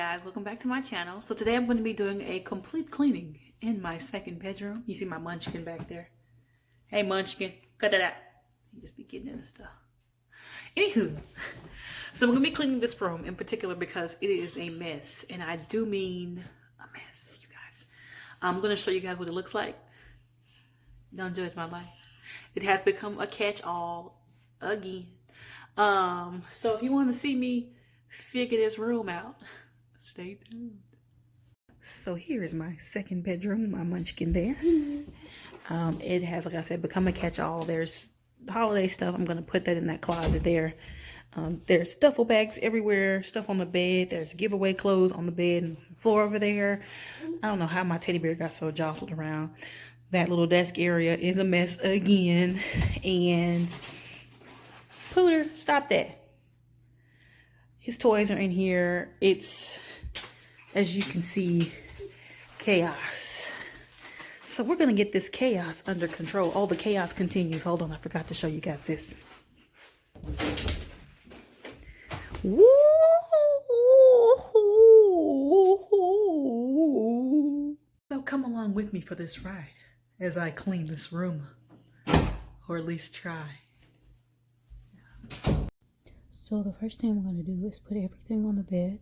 guys, welcome back to my channel. So today I'm going to be doing a complete cleaning in my second bedroom. You see my munchkin back there. Hey munchkin, cut that out. You just be getting into stuff. Anywho, so I'm going to be cleaning this room in particular because it is a mess. And I do mean a mess, you guys. I'm going to show you guys what it looks like. Don't judge my life. It has become a catch-all again. So if you want to see me figure this room out, stay tuned. So here is my second bedroom, my munchkin there. It has, like I said, become a catch-all. There's holiday stuff. I'm going to put that in that closet there. There's duffel bags everywhere, stuff on the bed. There's giveaway clothes on the bed and floor over there. I don't know how my teddy bear got so jostled around. That little desk area is a mess again. And Pooter, stop that. His toys are in here. It's, as you can see, chaos. So we're going to get this chaos under control. Oh, the chaos continues. Hold on, I forgot to show you guys this. Woo! So come along with me for this ride as I clean this room, or at least try. So the first thing I'm going to do is put everything on the bed.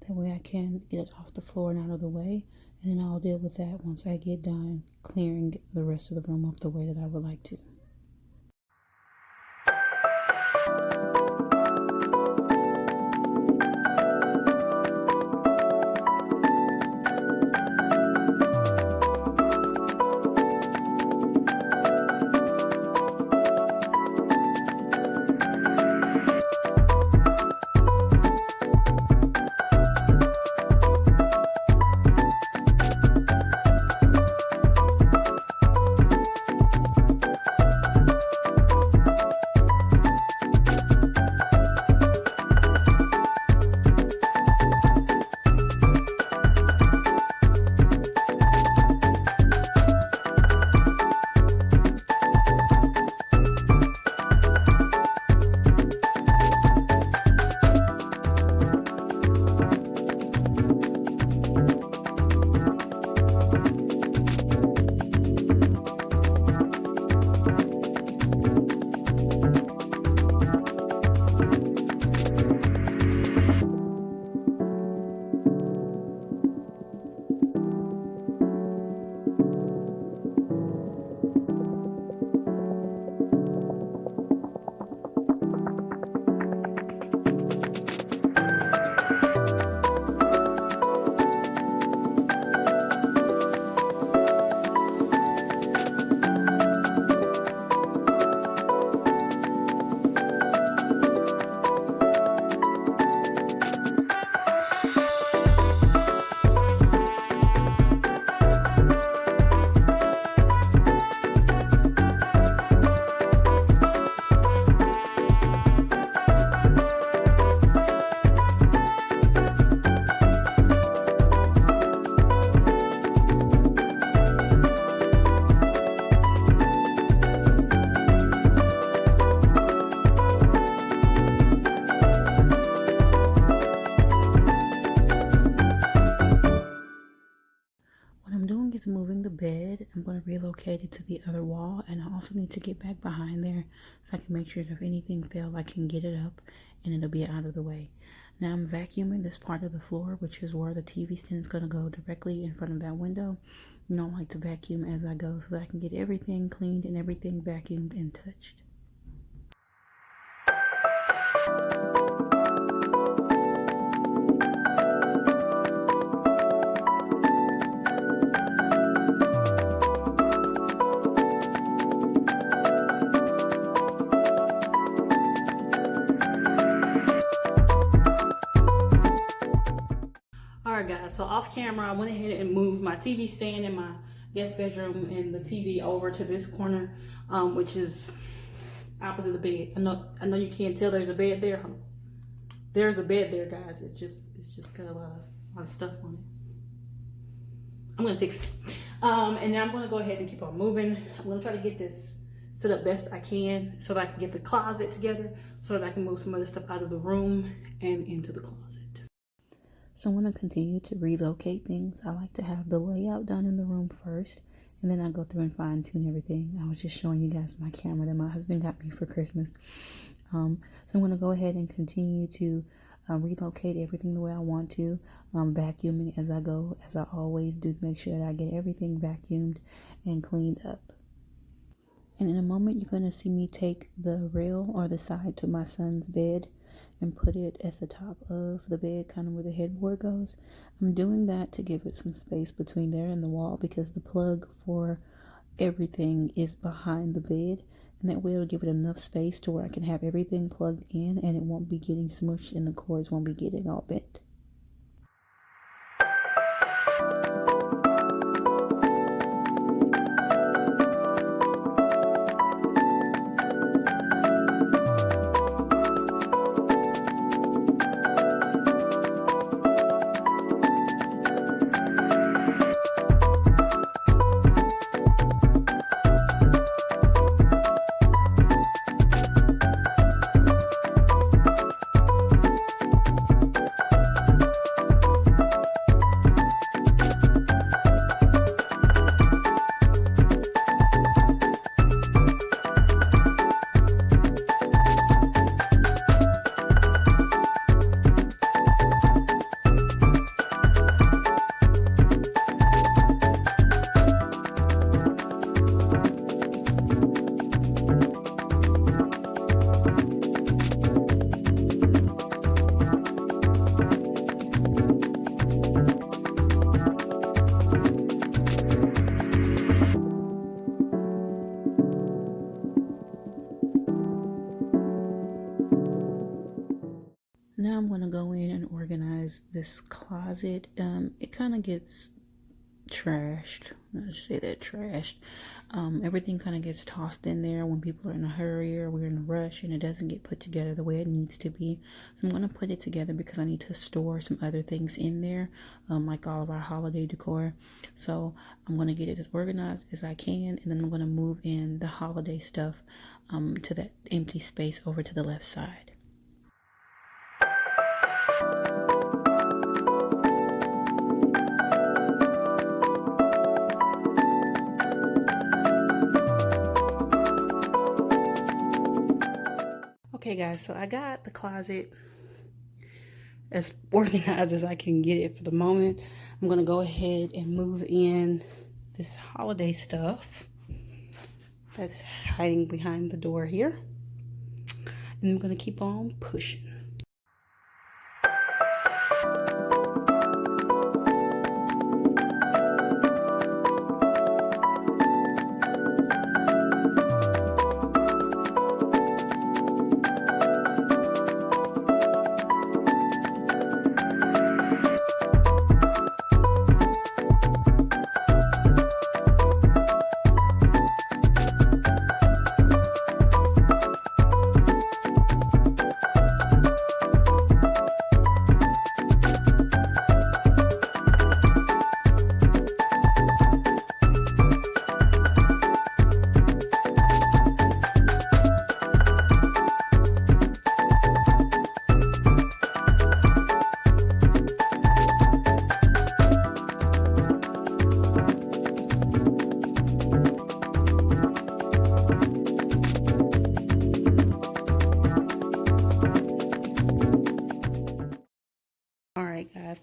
That way I can get it off the floor and out of the way. And then I'll deal with that once I get done clearing the rest of the room up the way that I would like to. Moving the bed. I'm going to relocate it to the other wall, and I also need to get back behind there so I can make sure that if anything fell, I can get it up and it'll be out of the way. Now I'm vacuuming this part of the floor, which is where the TV stand is going to go directly in front of that window. You know, I like to vacuum as I go so that I can get everything cleaned and everything vacuumed and touched. Guys, so off camera I went ahead and moved my TV stand in my guest bedroom and the TV over to this corner, which is opposite the bed. I know you can't tell there's a bed there. There's a bed there, guys. It's just got a lot of stuff on it. I'm gonna fix it. And now I'm gonna go ahead and keep on moving. I'm gonna try to get this set up best I can so that I can get the closet together so that I can move some of the stuff out of the room and into the closet. So I want to continue to relocate things. I like to have the layout done in the room first, and then I go through and fine tune everything. I was just showing you guys my camera that my husband got me for Christmas. So I'm going to go ahead and continue to relocate everything the way I want to, vacuuming as I go, as I always do, to make sure that I get everything vacuumed and cleaned up. And in a moment, you're going to see me take the rail or the side to my son's bed and put it at the top of the bed, kind of where the headboard goes. I'm doing that to give it some space between there and the wall, because the plug for everything is behind the bed, and that way it'll give it enough space to where I can have everything plugged in and it won't be getting smushed and the cords won't be getting all bent. Now I'm going to go in and organize this closet. It kind of gets trashed. I'll just say that, trashed. Everything kind of gets tossed in there when people are in a hurry or we're in a rush, and it doesn't get put together the way it needs to be. So I'm going to put it together because I need to store some other things in there, like all of our holiday decor. So I'm going to get it as organized as I can, and then I'm going to move in the holiday stuff to that empty space over to the left side. Okay guys, so I got the closet as organized as I can get it for the moment. I'm going to go ahead and move in this holiday stuff that's hiding behind the door here. And I'm going to keep on pushing.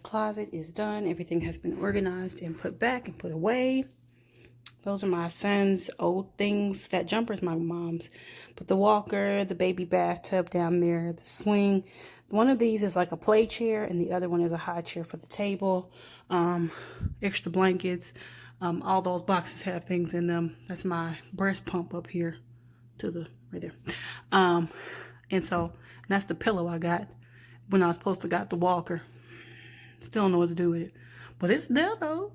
Closet is done. Everything has been organized and put back and put away. Those are my son's old things. That jumper is my mom's. But the walker, the baby bathtub down there, the swing. One of these is like a play chair, and the other one is a high chair for the table. Extra blankets. All those boxes have things in them. That's my breast pump up here to the right there. And that's the pillow I got when I was supposed to got the walker. Still don't know what to do with it, but it's there though.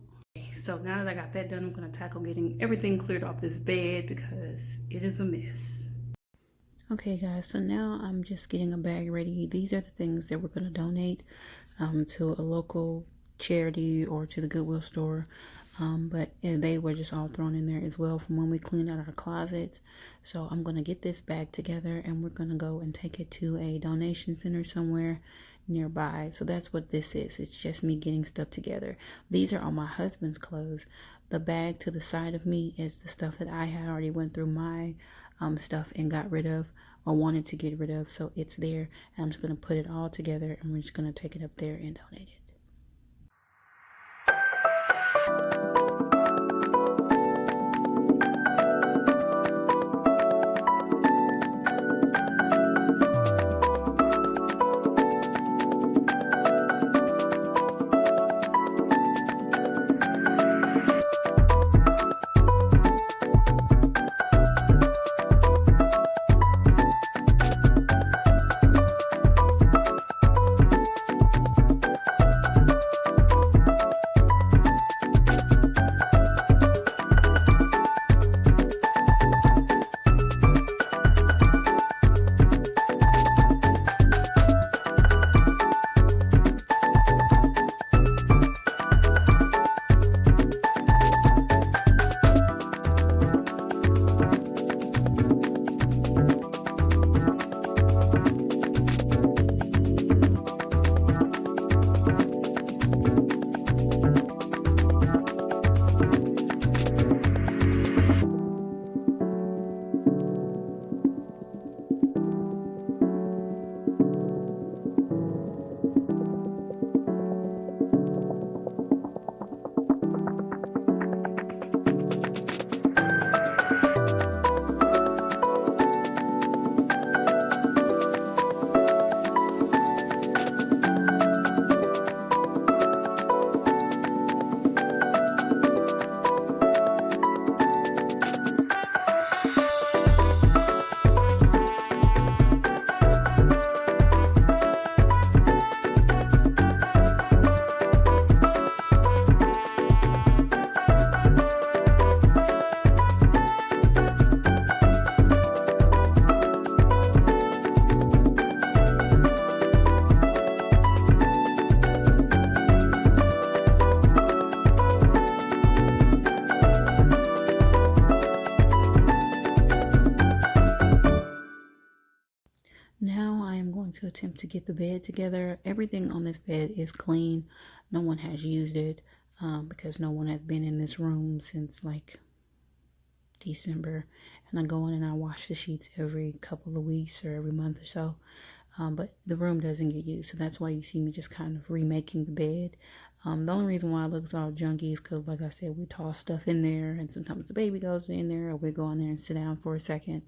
So now that I got that done, I'm going to tackle getting everything cleared off this bed because it is a mess. Okay guys, so now I'm just getting a bag ready. These are the things that we're going to donate to a local charity or to the Goodwill store. But they were just all thrown in there as well from when we cleaned out our closets. So I'm going to get this bag together and we're going to go and take it to a donation center somewhere nearby. So that's what this is. It's just me getting stuff together. These are all my husband's clothes. The bag to the side of me is the stuff that I had already went through my stuff and got rid of, or wanted to get rid of. So it's there, and I'm just going to put it all together, and we're just going to take it up there and donate it. Now I am going to attempt to get the bed together. Everything on this bed is clean. No one has used it because no one has been in this room since like December. And I go in and I wash the sheets every couple of weeks or every month or so. But the room doesn't get used. So that's why you see me just kind of remaking the bed. The only reason why it looks all junky is because, like I said, we toss stuff in there. And sometimes the baby goes in there, or we go in there and sit down for a second.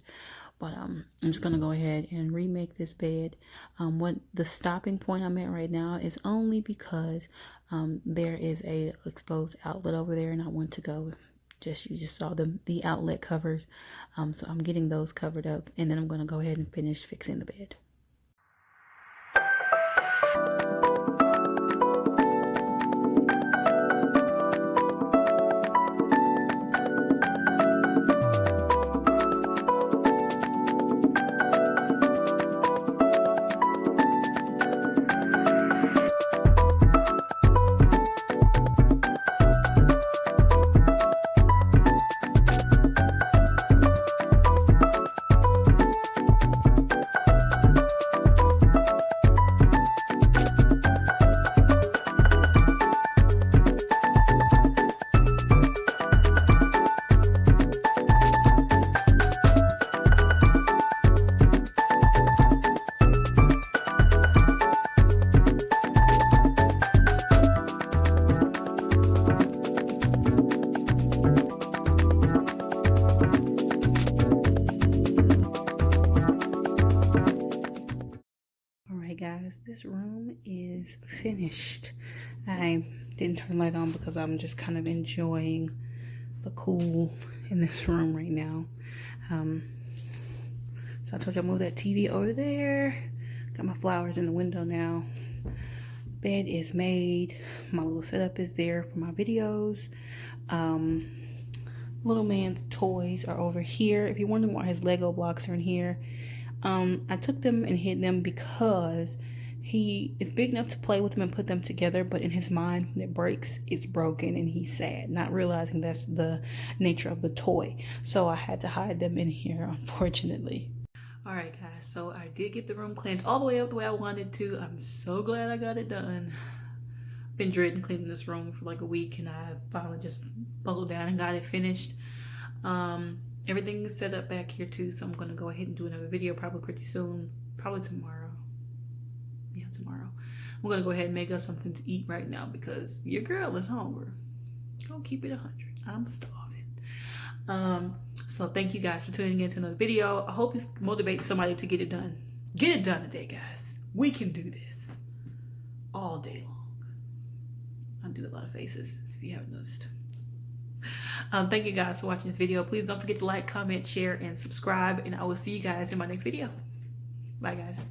But I'm just going to go ahead and remake this bed. What the stopping point I'm at right now is only because there is a exposed outlet over there, and I want to go. You just saw the outlet covers. So I'm getting those covered up, and then I'm going to go ahead and finish fixing the bed. Guys, this room is finished. I didn't turn the light on because I'm just kind of enjoying the cool in this room right now. So I told you I moved that TV over there. Got my flowers in the window now. Bed is made. My little setup is there for my videos. Little man's toys are over here. If you're wondering why his Lego blocks are in here, I took them and hid them because he is big enough to play with them and put them together, but in his mind, when it breaks, it's broken and he's sad, not realizing that's the nature of the toy. So I had to hide them in here, unfortunately. Alright guys, so I did get the room cleaned all the way up the way I wanted to. I'm so glad I got it done. Been dreading cleaning this room for like a week, and I finally just buckled down and got it finished. Everything is set up back here too, so I'm going to go ahead and do another video probably pretty soon. Probably tomorrow. Yeah, tomorrow. I'm going to go ahead and make us something to eat right now because your girl is hungry. Don't keep it 100. I'm starving. So thank you guys for tuning in to another video. I hope this motivates somebody to get it done. Get it done today, guys. We can do this all day long. I do a lot of faces if you haven't noticed. Thank you guys for watching this video. Please don't forget to like, comment, share, and subscribe. And I will see you guys in my next video. Bye, guys.